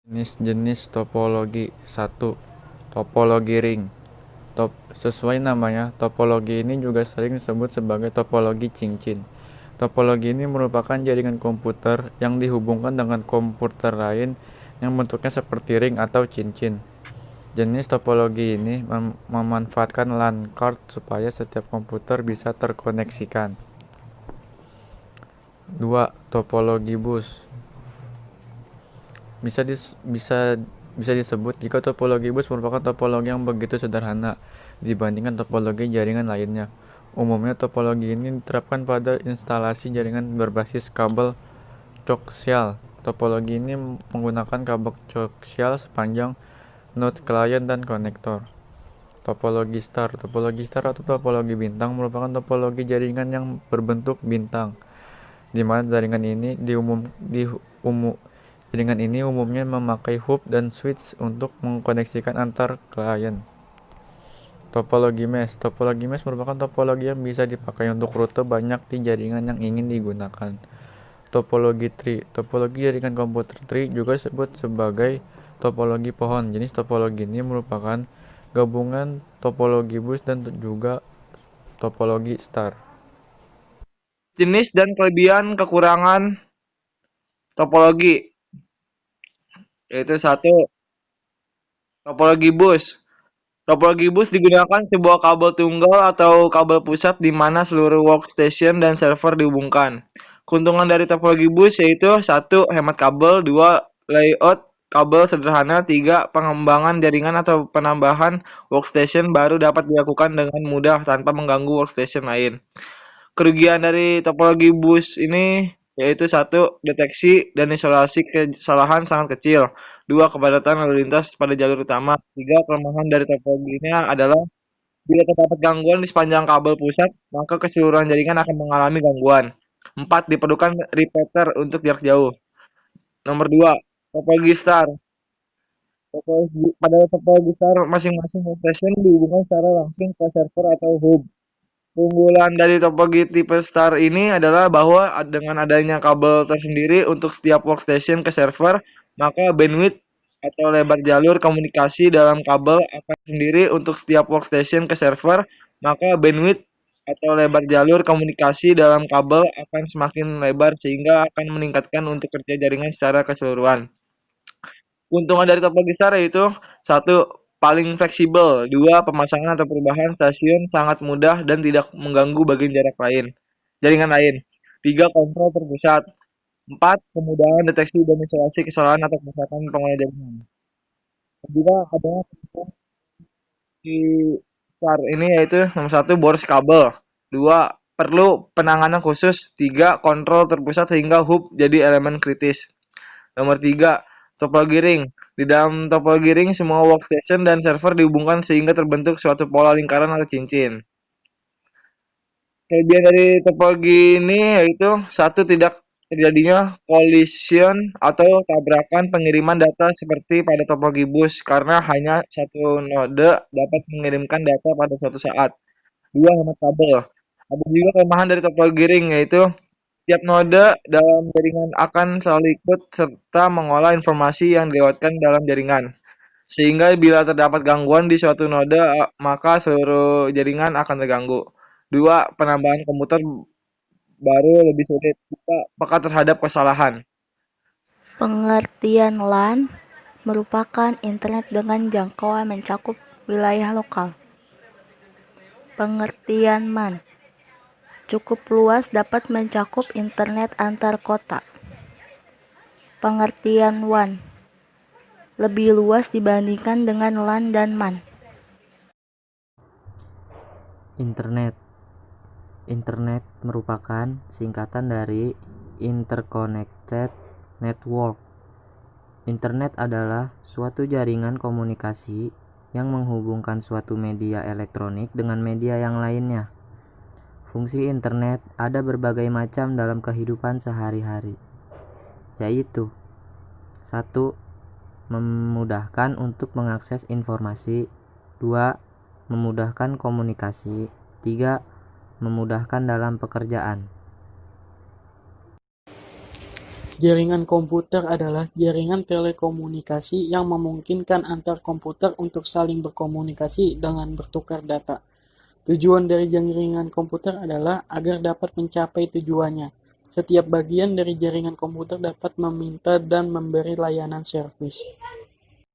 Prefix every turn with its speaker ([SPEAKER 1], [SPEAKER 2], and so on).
[SPEAKER 1] Jenis-jenis topologi. 1. Topologi ring. Sesuai namanya, topologi ini juga sering disebut sebagai topologi cincin. Topologi ini merupakan jaringan komputer yang dihubungkan dengan komputer lain yang bentuknya seperti ring atau cincin. Jenis topologi ini memanfaatkan LAN card supaya setiap komputer bisa terkoneksikan. 2. Topologi bus. Bisa disebut jika topologi bus merupakan topologi yang begitu sederhana dibandingkan topologi jaringan lainnya. Umumnya topologi ini diterapkan pada instalasi jaringan berbasis kabel koaksial. Topologi ini menggunakan kabel koaksial sepanjang node klien dan konektor. Topologi star. Topologi star atau topologi bintang merupakan topologi jaringan yang berbentuk bintang, di mana jaringan ini umumnya memakai hub dan switch untuk mengkoneksikan antar klien. Topologi mesh. Topologi mesh merupakan topologi yang bisa dipakai untuk rute banyak di jaringan yang ingin digunakan. Topologi tree. Topologi jaringan komputer tree juga disebut sebagai topologi pohon. Jenis topologi ini merupakan gabungan topologi bus dan juga topologi star.
[SPEAKER 2] Jenis dan kelebihan kekurangan topologi, yaitu 1. Topologi bus. Topologi bus digunakan sebuah kabel tunggal atau kabel pusat di mana seluruh workstation dan server dihubungkan. Keuntungan dari topologi bus yaitu 1. Hemat kabel, 2. Layout kabel sederhana, 3. Pengembangan jaringan atau penambahan workstation baru dapat dilakukan dengan mudah tanpa mengganggu workstation lain. Kerugian dari topologi bus ini yaitu 1. Deteksi dan isolasi kesalahan sangat kecil. 2. Kepadatan lalu lintas pada jalur utama. 3. Kelemahan dari topologi ini adalah bila terdapat gangguan di sepanjang kabel pusat, maka keseluruhan jaringan akan mengalami gangguan. 4. Diperlukan repeater untuk jarak jauh. Nomor 2. Topologi star. Pada topologi star, masing-masing workstation dihubungkan secara langsung ke server atau hub. Keunggulan dari topologi tipe star ini adalah bahwa dengan adanya kabel tersendiri untuk setiap workstation ke server, maka bandwidth atau lebar jalur komunikasi dalam kabel akan sendiri untuk setiap workstation ke server, maka bandwidth atau lebar jalur komunikasi dalam kabel akan semakin lebar sehingga akan meningkatkan untuk kerja jaringan secara keseluruhan. Keuntungan dari topologi star yaitu 1. Paling fleksibel, 2. Pemasangan atau perubahan stasiun sangat mudah dan tidak mengganggu bagian jaringan lain. 3. Kontrol terpusat. 4. Kemudahan deteksi dan isolasi kesalahan atau kerusakan pengelola jaringan. Juga adanya keuntungan di star ini yaitu nomor 1. Boros kabel, 2. Perlu penanganan khusus, 3. Kontrol terpusat sehingga hub jadi elemen kritis. Nomor 3. Topologi ring. Di dalam topologi ring, semua workstation dan server dihubungkan sehingga terbentuk suatu pola lingkaran atau cincin. Kelebihan dari topologi ini yaitu 1. Tidak terjadinya collision atau tabrakan pengiriman data seperti pada topologi bus karena hanya satu node dapat mengirimkan data pada suatu saat. 2. Hemat kabel. Ada juga kelemahan dari topologi ring yaitu setiap node dalam jaringan akan selalu ikut serta mengolah informasi yang dilewatkan dalam jaringan. Sehingga bila terdapat gangguan di suatu node, maka seluruh jaringan akan terganggu. 2. Penambahan komputer baru lebih sulit. 3. Peka terhadap kesalahan.
[SPEAKER 3] Pengertian LAN merupakan internet dengan jangkauan mencakup wilayah lokal. Pengertian MAN cukup luas dapat mencakup internet antar kota. Pengertian WAN lebih luas dibandingkan dengan LAN dan MAN.
[SPEAKER 4] Internet merupakan singkatan dari Interconnected Network. Internet adalah suatu jaringan komunikasi yang menghubungkan suatu media elektronik dengan media yang lainnya. Fungsi internet ada berbagai macam dalam kehidupan sehari-hari, yaitu 1. Memudahkan untuk mengakses informasi, 2. Memudahkan komunikasi, 3. Memudahkan dalam pekerjaan.
[SPEAKER 5] Jaringan komputer adalah jaringan telekomunikasi yang memungkinkan antar komputer untuk saling berkomunikasi dengan bertukar data. Tujuan dari jaringan komputer adalah agar dapat mencapai tujuannya. Setiap bagian dari jaringan komputer dapat meminta dan memberi layanan servis.